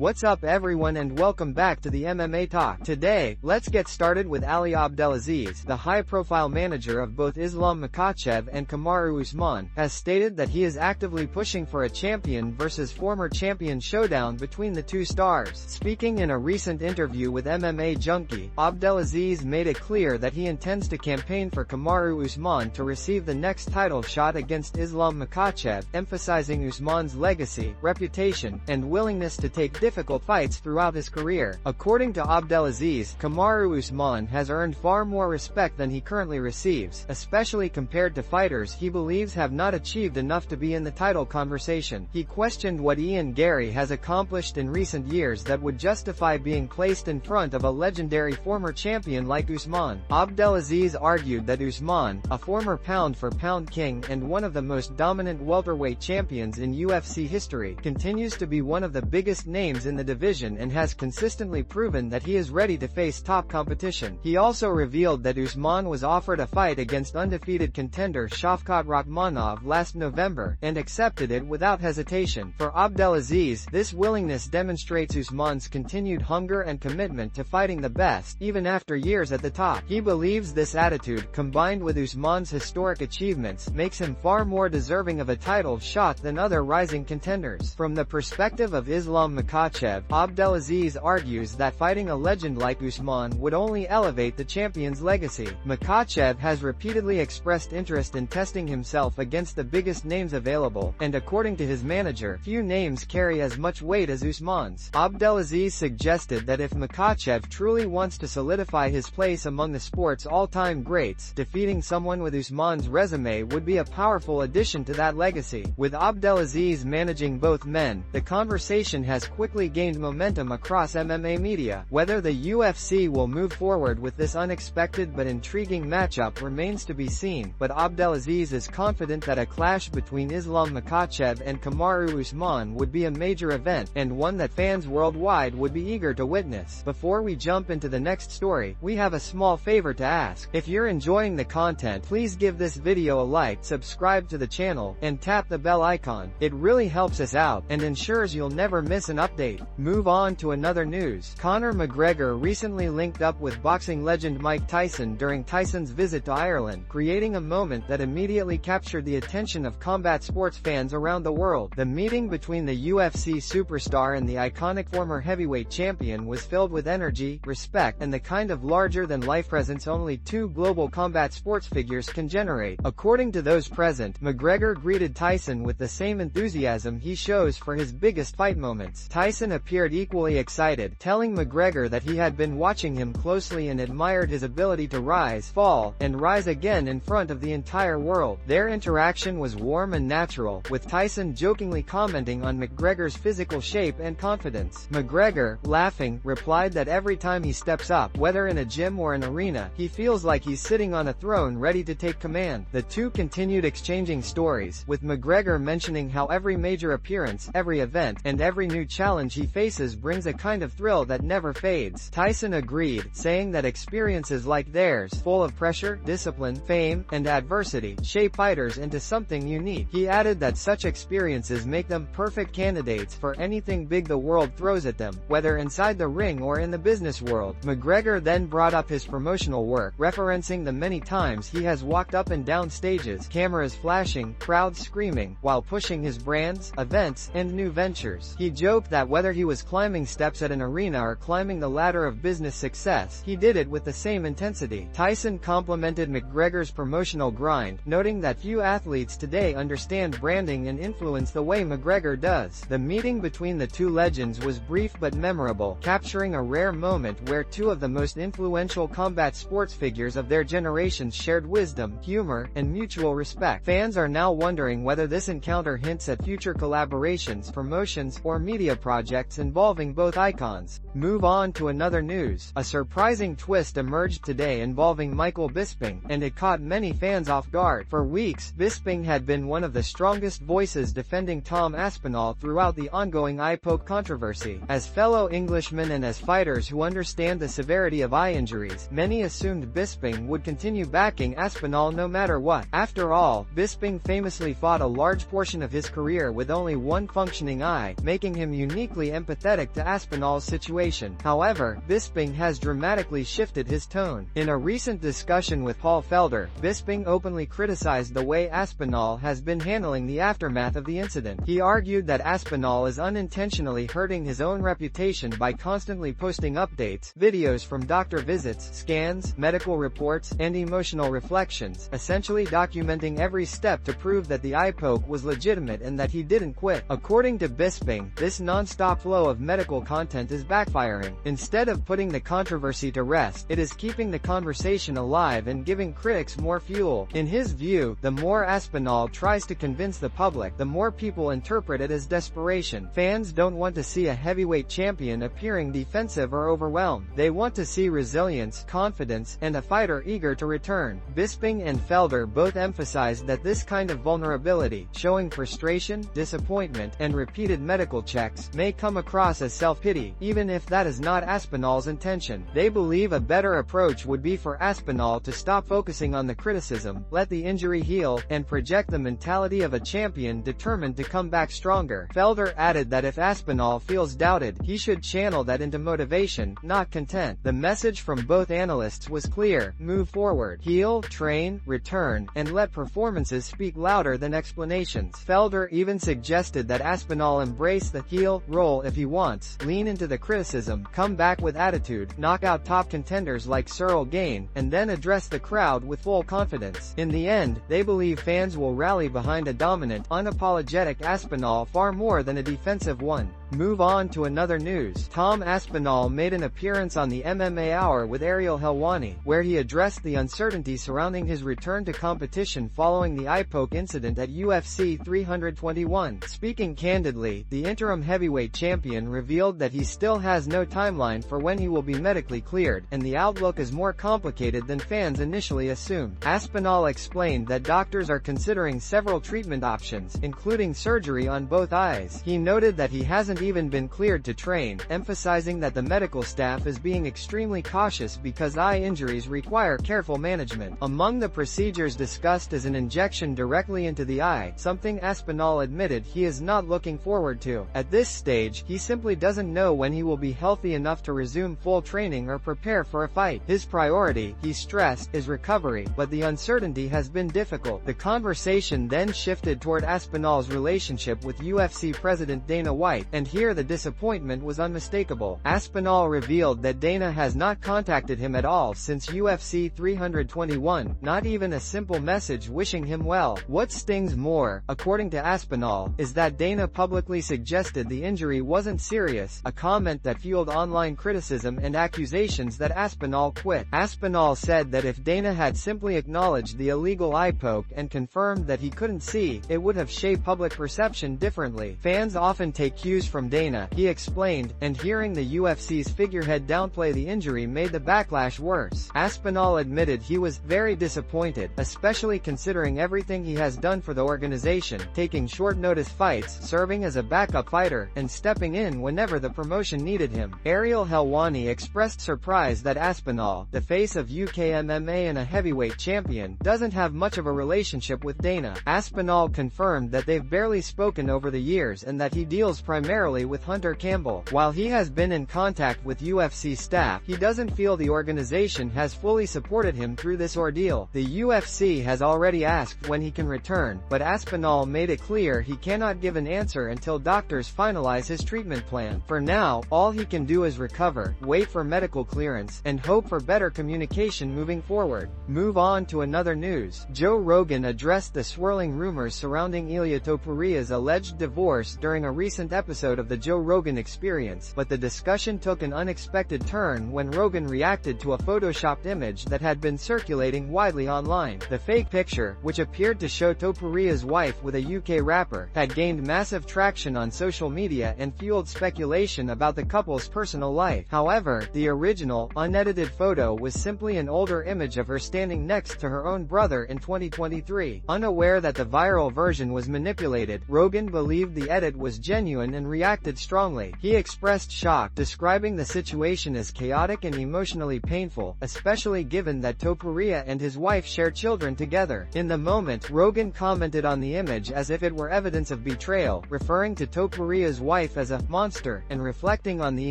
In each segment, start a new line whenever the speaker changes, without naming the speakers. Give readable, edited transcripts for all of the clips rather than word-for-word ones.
What's up everyone and welcome back to the MMA Talk. Today, let's get started with Ali Abdelaziz. The high-profile manager of both Islam Makhachev and Kamaru Usman, has stated that he is actively pushing for a champion versus former champion showdown between the two stars. Speaking in a recent interview with MMA Junkie, Abdelaziz made it clear that he intends to campaign for Kamaru Usman to receive the next title shot against Islam Makhachev, emphasizing Usman's legacy, reputation, and willingness to take difficult fights throughout his career. According to Abdelaziz, Kamaru Usman has earned far more respect than he currently receives, especially compared to fighters he believes have not achieved enough to be in the title conversation. He questioned what Ian Gary has accomplished in recent years that would justify being placed in front of a legendary former champion like Usman. Abdelaziz argued that Usman, a former pound-for-pound king and one of the most dominant welterweight champions in UFC history, continues to be one of the biggest names in the division and has consistently proven that he is ready to face top competition. He also revealed that Usman was offered a fight against undefeated contender Shavkat Rakhmonov last November, and accepted it without hesitation. For Abdelaziz, this willingness demonstrates Usman's continued hunger and commitment to fighting the best, even after years at the top. He believes this attitude, combined with Usman's historic achievements, makes him far more deserving of a title shot than other rising contenders. From the perspective of Islam Makhachev, Abdelaziz argues that fighting a legend like Usman would only elevate the champion's legacy. Makhachev has repeatedly expressed interest in testing himself against the biggest names available, and according to his manager, few names carry as much weight as Usman's. Abdelaziz suggested that if Makhachev truly wants to solidify his place among the sport's all-time greats, defeating someone with Usman's resume would be a powerful addition to that legacy. With Abdelaziz managing both men, the conversation has quickly gained momentum across MMA media. Whether the UFC will move forward with this unexpected but intriguing matchup remains to be seen, but Abdelaziz is confident that a clash between Islam Makhachev and Kamaru Usman would be a major event, and one that fans worldwide would be eager to witness. Before we jump into the next story, we have a small favor to ask. If you're enjoying the content, please give this video a like, subscribe to the channel, and tap the bell icon. It really helps us out, and ensures you'll never miss an update. Move on to another news. Conor McGregor recently linked up with boxing legend Mike Tyson during Tyson's visit to Ireland, creating a moment that immediately captured the attention of combat sports fans around the world. The meeting between the UFC superstar and the iconic former heavyweight champion was filled with energy, respect, and the kind of larger-than-life presence only two global combat sports figures can generate. According to those present, McGregor greeted Tyson with the same enthusiasm he shows for his biggest fight moments. Tyson appeared equally excited, telling McGregor that he had been watching him closely and admired his ability to rise, fall, and rise again in front of the entire world. Their interaction was warm and natural, with Tyson jokingly commenting on McGregor's physical shape and confidence. McGregor, laughing, replied that every time he steps up, whether in a gym or an arena, he feels like he's sitting on a throne ready to take command. The two continued exchanging stories, with McGregor mentioning how every major appearance, every event, and every new challenge he faces brings a kind of thrill that never fades. Tyson agreed, saying that experiences like theirs, full of pressure, discipline, fame, and adversity, shape fighters into something unique. He added that such experiences make them perfect candidates for anything big the world throws at them, whether inside the ring or in the business world. McGregor then brought up his promotional work, referencing the many times he has walked up and down stages, cameras flashing, crowds screaming, while pushing his brands, events, and new ventures. He joked that whether he was climbing steps at an arena or climbing the ladder of business success, he did it with the same intensity. Tyson complimented McGregor's promotional grind, noting that few athletes today understand branding and influence the way McGregor does. The meeting between the two legends was brief but memorable, capturing a rare moment where two of the most influential combat sports figures of their generations shared wisdom, humor, and mutual respect. Fans are now wondering whether this encounter hints at future collaborations, promotions, or media projects involving both icons. Move on to another news. A surprising twist emerged today involving Michael Bisping, and it caught many fans off guard. For weeks, Bisping had been one of the strongest voices defending Tom Aspinall throughout the ongoing eye poke controversy. As fellow Englishmen and as fighters who understand the severity of eye injuries, many assumed Bisping would continue backing Aspinall no matter what. After all, Bisping famously fought a large portion of his career with only one functioning eye, making him uniquely uniquely empathetic to Aspinall's situation. However, Bisping has dramatically shifted his tone. In a recent discussion with Paul Felder, Bisping openly criticized the way Aspinall has been handling the aftermath of the incident. He argued that Aspinall is unintentionally hurting his own reputation by constantly posting updates, videos from doctor visits, scans, medical reports, and emotional reflections, essentially documenting every step to prove that the eye poke was legitimate and that he didn't quit. According to Bisping, this non-stop flow of medical content is backfiring. Instead of putting the controversy to rest, it is keeping the conversation alive and giving critics more fuel. In his view, the more Aspinall tries to convince the public, the more people interpret it as desperation. Fans don't want to see a heavyweight champion appearing defensive or overwhelmed. They want to see resilience, confidence, and a fighter eager to return. Bisping and Felder both emphasized that this kind of vulnerability, showing frustration, disappointment, and repeated medical checks, may come across as self-pity, even if that is not Aspinall's intention. They believe a better approach would be for Aspinall to stop focusing on the criticism, let the injury heal, and project the mentality of a champion determined to come back stronger. Felder added that if Aspinall feels doubted, he should channel that into motivation, not content. The message from both analysts was clear: move forward, heal, train, return, and let performances speak louder than explanations. Felder even suggested that Aspinall embrace the heel role if he wants, lean into the criticism, come back with attitude, knock out top contenders like Cyril Gane, and then address the crowd with full confidence. In the end, they believe fans will rally behind a dominant, unapologetic Aspinall far more than a defensive one. Move on to another news. Tom Aspinall made an appearance on the MMA Hour with Helwani, where he addressed the uncertainty surrounding his return to competition following the eye poke incident at UFC 321. Speaking candidly, the interim heavyweight champion revealed that he still has no timeline for when he will be medically cleared, and the outlook is more complicated than fans initially assumed. Aspinall explained that doctors are considering several treatment options, including surgery on both eyes. He noted that he hasn't even been cleared to train, emphasizing that the medical staff is being extremely cautious because eye injuries require careful management. Among the procedures discussed is an injection directly into the eye, something Aspinall admitted he is not looking forward to. At this stage, he simply doesn't know when he will be healthy enough to resume full training or prepare for a fight. His priority, he stressed, is recovery, but the uncertainty has been difficult. The conversation then shifted toward Aspinall's relationship with UFC president Dana White, and here the disappointment was unmistakable. Aspinall revealed that Dana has not contacted him at all since UFC 321, not even a simple message wishing him well. What stings more, according to Aspinall, is that Dana publicly suggested the injury wasn't serious, a comment that fueled online criticism and accusations that Aspinall quit. Aspinall said that if Dana had simply acknowledged the illegal eye poke and confirmed that he couldn't see, it would have shaped public perception differently. Fans often take cues from Dana, he explained, and hearing the UFC's figurehead downplay the injury made the backlash worse. Aspinall admitted he was very disappointed, especially considering everything he has done for the organization, taking short-notice fights, serving as a backup fighter, and stepping in whenever the promotion needed him. Helwani expressed surprise that Aspinall, the face of UK MMA and a heavyweight champion, doesn't have much of a relationship with Dana. Aspinall confirmed that they've barely spoken over the years and that he deals primarily with Hunter Campbell. While he has been in contact with UFC staff, he doesn't feel the organization has fully supported him through this ordeal. The UFC has already asked when he can return, but Aspinall made it clear he cannot give an answer until doctors finalize his treatment plan. For now, all he can do is recover, wait for medical clearance, and hope for better communication moving forward. Move on to another news. Joe Rogan addressed the swirling rumors surrounding Ilia Topuria's alleged divorce during a recent episode of The Joe Rogan Experience, but the discussion took an unexpected turn when Rogan reacted to a photoshopped image that had been circulating widely online. The fake picture, which appeared to show Topuria's wife with a UK rapper, had gained massive traction on social media and fueled speculation about the couple's personal life. However, the original, unedited photo was simply an older image of her standing next to her own brother in 2023. Unaware that the viral version was manipulated, Rogan believed the edit was genuine and reacted strongly. He expressed shock, describing the situation as chaotic and emotionally painful, especially given that Topuria and his wife share children together. In the moment, Rogan commented on the image as if it were evidence of betrayal, referring to Topuria's wife life as a monster, and reflecting on the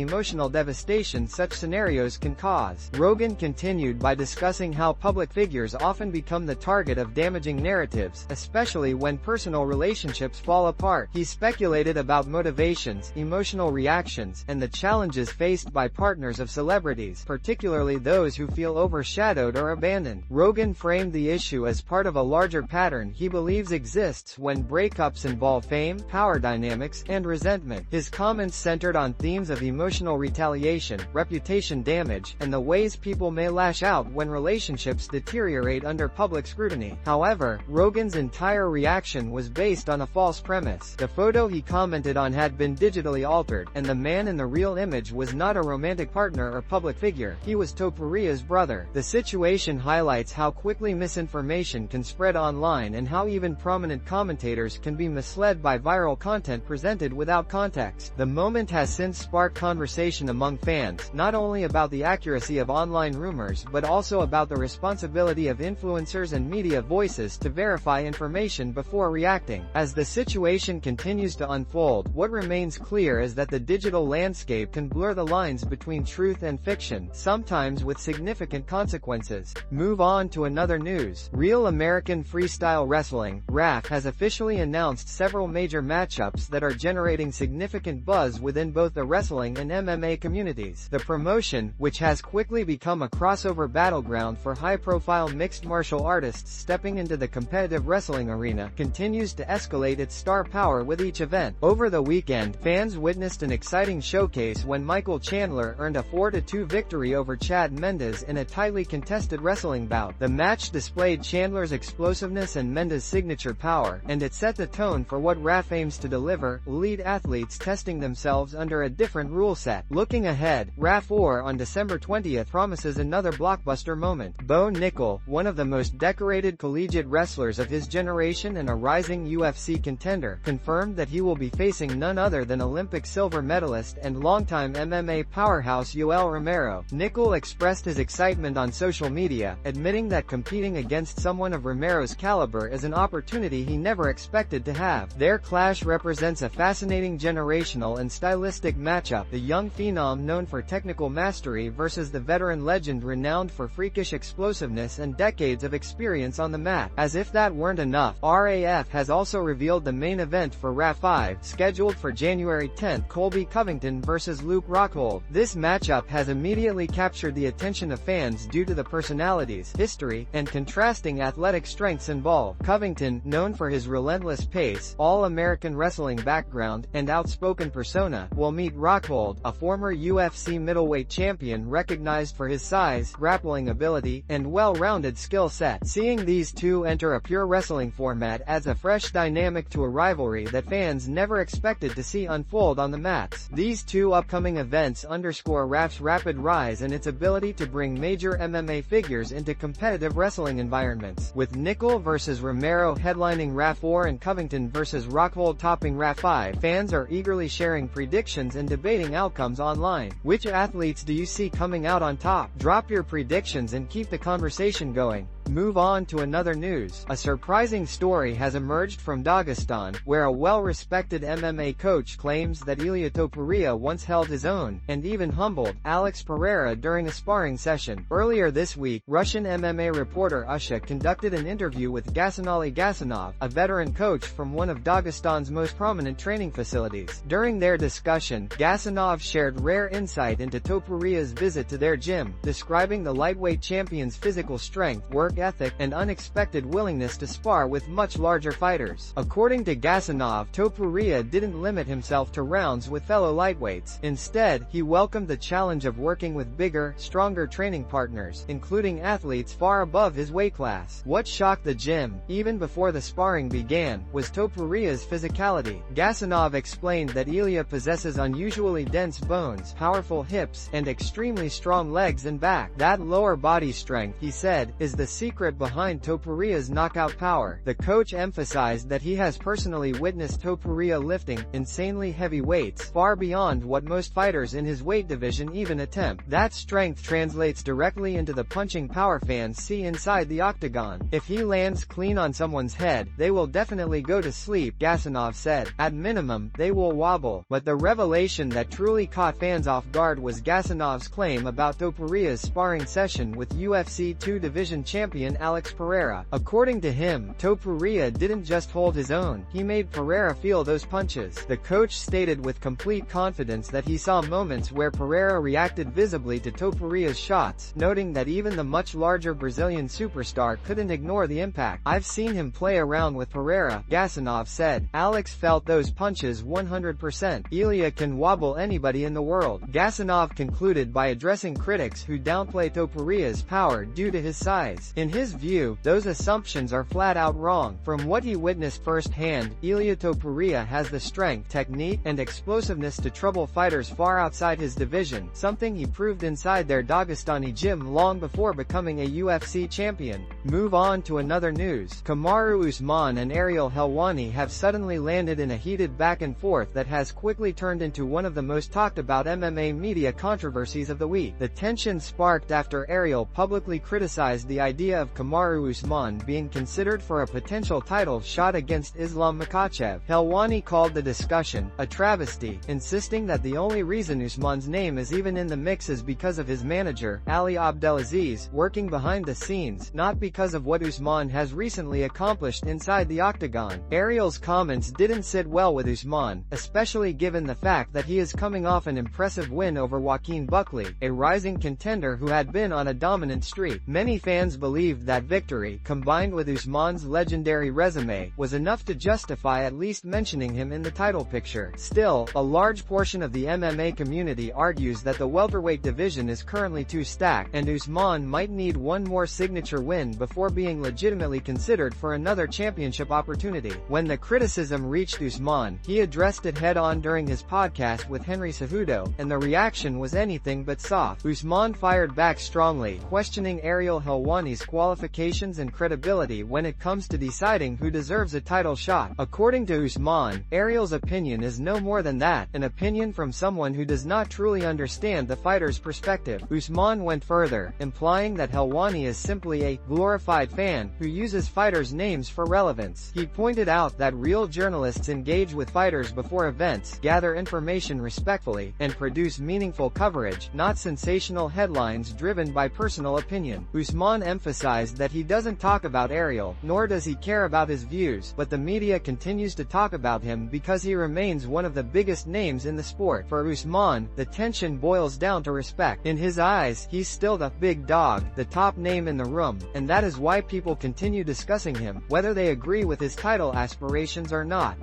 emotional devastation such scenarios can cause. Rogan continued by discussing how public figures often become the target of damaging narratives, especially when personal relationships fall apart. He speculated about motivations, emotional reactions, and the challenges faced by partners of celebrities, particularly those who feel overshadowed or abandoned. Rogan framed the issue as part of a larger pattern he believes exists when breakups involve fame, power dynamics, and resentment. His comments centered on themes of emotional retaliation, reputation damage, and the ways people may lash out when relationships deteriorate under public scrutiny. However, Rogan's entire reaction was based on a false premise. The photo he commented on had been digitally altered, and the man in the real image was not a romantic partner or public figure. He was Topuria's brother. The situation highlights how quickly misinformation can spread online and how even prominent commentators can be misled by viral content presented without context. The moment has since sparked conversation among fans, not only about the accuracy of online rumors but also about the responsibility of influencers and media voices to verify information before reacting. As the situation continues to unfold, what remains clear is that the digital landscape can blur the lines between truth and fiction, sometimes with significant consequences. Move on to another news. Real American Freestyle Wrestling, Raph, has officially announced several major matchups that are generating significant buzz within both the wrestling and MMA communities. The promotion, which has quickly become a crossover battleground for high-profile mixed martial artists stepping into the competitive wrestling arena, continues to escalate its star power with each event. Over the weekend, fans witnessed an exciting showcase when Michael Chandler earned a 4-2 victory over Chad Mendes in a tightly contested wrestling bout. The match displayed Chandler's explosiveness and Mendes' signature power, and it set the tone for what Raph aims to deliver, elite athletes testing themselves under a different rule set. Looking ahead, Raph on December 20th promises another blockbuster moment. Bo Nickel, one of the most decorated collegiate wrestlers of his generation and a rising UFC contender, confirmed that he will be facing none other than Olympic silver medalist and longtime MMA powerhouse Yoel Romero. Nickel expressed his excitement on social media, admitting that competing against someone of Romero's caliber is an opportunity he never expected to have. Their clash represents a fascinating generational and stylistic matchup, the young phenom known for technical mastery versus the veteran legend renowned for freakish explosiveness and decades of experience on the mat. As if that weren't enough, RAF has also revealed the main event for RAF 5, scheduled for January 10th, Colby Covington vs Luke Rockhold. This matchup has immediately captured the attention of fans due to the personalities, history, and contrasting athletic strengths involved. Covington, known for his relentless pace, all-American wrestling background, and outspoken persona, will meet Rockhold, a former UFC middleweight champion recognized for his size, grappling ability, and well-rounded skill set. Seeing these two enter a pure wrestling format adds a fresh dynamic to a rivalry that fans never expected to see unfold on the mats. These two upcoming events underscore Raph's rapid rise and its ability to bring major MMA figures into competitive wrestling environments. With Nickel vs Romero headlining RAF 4 and Covington vs Rockhold topping RAF 5, fans are eagerly sharing predictions and debating outcomes online. Which athletes do you see coming out on top? Drop your predictions and keep the conversation going. Move on to another news. A surprising story has emerged from Dagestan, where a well-respected MMA coach claims that Ilia Topuria once held his own, and even humbled, Alex Pereira during a sparring session. Earlier this week, Russian MMA reporter Usha conducted an interview with Ali Abdelaziz, a veteran coach from one of Dagestan's most prominent training facilities. During their discussion, Gasanov shared rare insight into Topuria's visit to their gym, describing the lightweight champion's physical strength, work ethic, and unexpected willingness to spar with much larger fighters. According to Gasanov, Topuria didn't limit himself to rounds with fellow lightweights. Instead, he welcomed the challenge of working with bigger, stronger training partners, including athletes far above his weight class. What shocked the gym, even before the sparring began, was Topuria's physicality. Gasanov explained that Ilia possesses unusually dense bones, powerful hips, and extremely strong legs and back. That lower body strength, he said, is the secret behind Topuria's knockout power. The coach emphasized that he has personally witnessed Topuria lifting insanely heavy weights, far beyond what most fighters in his weight division even attempt. That strength translates directly into the punching power fans see inside the octagon. If he lands clean on someone's head, they will definitely go to sleep, Gasanov said. At minimum, they will wobble. But the revelation that truly caught fans off guard was Gasanov's claim about Topuria's sparring session with UFC 2 division champion Alex Pereira. According to him, Topuria didn't just hold his own, he made Pereira feel those punches. The coach stated with complete confidence that he saw moments where Pereira reacted visibly to Topuria's shots, noting that even the much larger Brazilian superstar couldn't ignore the impact. I've seen him play around with Pereira, Gasanov said. Alex felt those punches 100%. Ilya can wobble anybody in the world. Gasanov concluded by addressing critics who downplay Topuria's power due to his size. In his view, those assumptions are flat out wrong. From what he witnessed firsthand, Ilya Topuria has the strength, technique, and explosiveness to trouble fighters far outside his division, something he proved inside their Dagestani gym long before becoming a UFC champion. Move on to another news. Kamaru Usman and Ariel Helwani have suddenly landed in a heated back and forth that has quickly turned into one of the most talked about MMA media controversies of the week. The tension sparked after Ariel publicly criticized the idea of Kamaru Usman being considered for a potential title shot against Islam Makhachev. Helwani called the discussion a travesty, insisting that the only reason Usman's name is even in the mix is because of his manager, Ali Abdelaziz, working behind the scenes, not because of what Usman has recently accomplished inside the octagon. Ariel's comments didn't sit well with Usman, especially given the fact that he is coming off an impressive win over Joaquin Buckley, a rising contender who had been on a dominant streak. Many fans believed that victory, combined with Usman's legendary resume, was enough to justify at least mentioning him in the title picture. Still, a large portion of the MMA community argues that the welterweight division is currently too stacked, and Usman might need one more signature win before being legitimately considered for another championship opportunity. When the criticism reached Usman, he addressed it head-on during his podcast with Henry Cejudo, and the reaction was anything but soft. Usman fired back strongly, questioning Ariel Helwani's qualifications and credibility when it comes to deciding who deserves a title shot. According to Usman, Ariel's opinion is no more than that, an opinion from someone who does not truly understand the fighter's perspective. Usman went further, implying that Helwani is simply a glorified fan who uses fighters' names for relevance. He pointed out that real journalists engage with fighters before events, gather information respectfully, and produce meaningful coverage, not sensational headlines driven by personal opinion. Usman emphasized that he doesn't talk about Ariel, nor does he care about his views, but the media continues to talk about him because he remains one of the biggest names in the sport. For Usman, the tension boils down to respect. In his eyes, he's still the big dog, the top name in the room, and that is why people continue discussing him, whether they agree with his title aspirations or not.